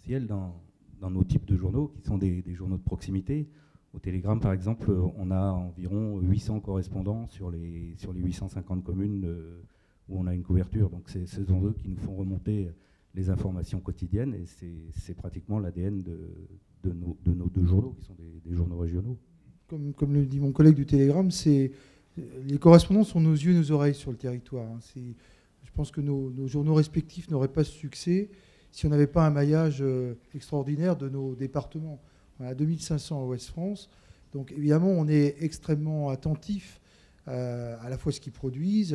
essentiel dans nos types de journaux, qui sont des journaux de proximité. Au Télégramme, par exemple, on a environ 800 correspondants sur les 850 communes où on a une couverture. Donc ce sont eux qui nous font remonter les informations quotidiennes, et c'est pratiquement l'ADN de nos deux journaux, qui sont des journaux régionaux. Comme le dit mon collègue du Télégramme, les correspondants sont nos yeux et nos oreilles sur le territoire. Je pense que nos journaux respectifs n'auraient pas ce succès si on n'avait pas un maillage extraordinaire de nos départements. On a 2500 à Ouest-France, donc évidemment on est extrêmement attentif à la fois ce qu'ils produisent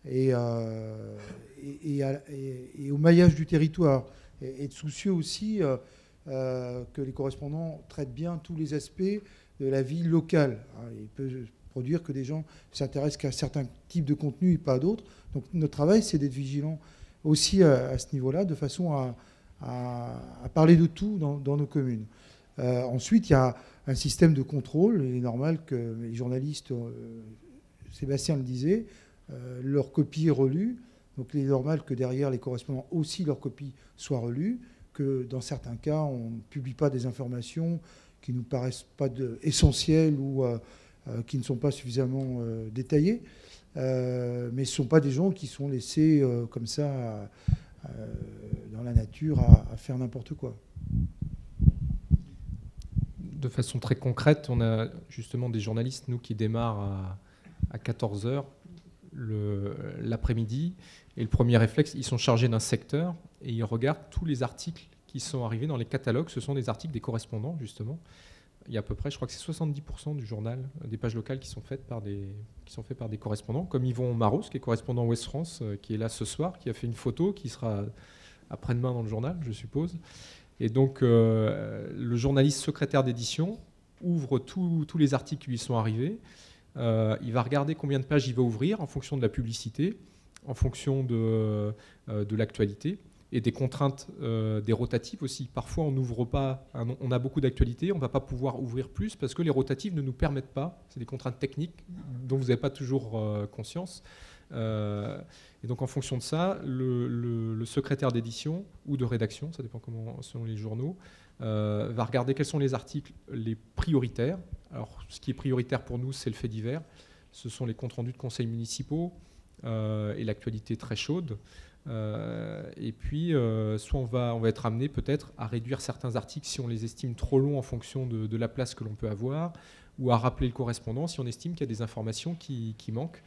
et au maillage du territoire, et être soucieux aussi que les correspondants traitent bien tous les aspects de la vie locale. Il peut produire que des gens s'intéressent qu'à certains types de contenus et pas à d'autres. Donc notre travail, c'est d'être vigilant aussi à ce niveau-là, de façon à parler de tout dans nos communes. Ensuite, il y a un système de contrôle. Il est normal que les journalistes, Sébastien le disait, leur copie est relue. Donc il est normal que derrière les correspondants aussi leur copie soit relue, que dans certains cas, on ne publie pas des informations qui ne nous paraissent pas essentielles ou qui ne sont pas suffisamment détaillées. Mais ce ne sont pas des gens qui sont laissés comme ça dans la nature à faire n'importe quoi. De façon très concrète, on a justement des journalistes, nous, qui démarrent à 14h l'après-midi. Et le premier réflexe, ils sont chargés d'un secteur et ils regardent tous les articles qui sont arrivés dans les catalogues. Ce sont des articles des correspondants, justement. Il y a à peu près, je crois que c'est 70% du journal, des pages locales qui sont faites par des correspondants, comme Yvon Maros, qui est correspondant Ouest France, qui est là ce soir, qui a fait une photo, qui sera après-demain dans le journal, je suppose. Et donc, le journaliste secrétaire d'édition ouvre tous les articles qui lui sont arrivés. Il va regarder combien de pages il va ouvrir en fonction de la publicité, en fonction de l'actualité et des contraintes des rotatives aussi. Parfois, on n'ouvre pas, on a beaucoup d'actualités, on ne va pas pouvoir ouvrir plus parce que les rotatives ne nous permettent pas. C'est des contraintes techniques dont vous n'avez pas toujours conscience. Et donc, en fonction de ça, le secrétaire d'édition ou de rédaction, ça dépend selon les journaux, va regarder quels sont les articles les prioritaires. Alors, ce qui est prioritaire pour nous, c'est le fait divers. Ce sont les comptes rendus de conseils municipaux et l'actualité très chaude. Et puis, soit on va être amené peut-être à réduire certains articles si on les estime trop longs en fonction de la place que l'on peut avoir, ou à rappeler le correspondant si on estime qu'il y a des informations qui manquent.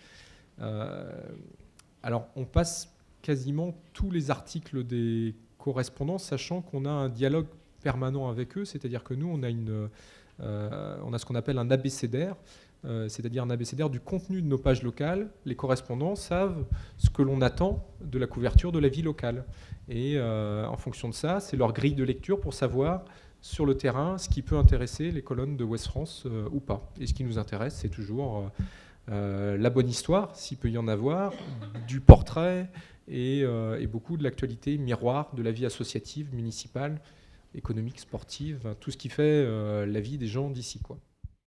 Alors, on passe quasiment tous les articles des correspondants, sachant qu'on a un dialogue permanent avec eux, c'est-à-dire que nous, on a ce qu'on appelle un abécédaire, c'est-à-dire un abécédaire du contenu de nos pages locales. Les correspondants savent ce que l'on attend de la couverture de la vie locale. Et en fonction de ça, c'est leur grille de lecture pour savoir sur le terrain ce qui peut intéresser les colonnes de Ouest France ou pas. Et ce qui nous intéresse, c'est toujours la bonne histoire, s'il peut y en avoir, du portrait et beaucoup de l'actualité miroir de la vie associative, municipale, économique, sportive, tout ce qui fait la vie des gens d'ici, quoi.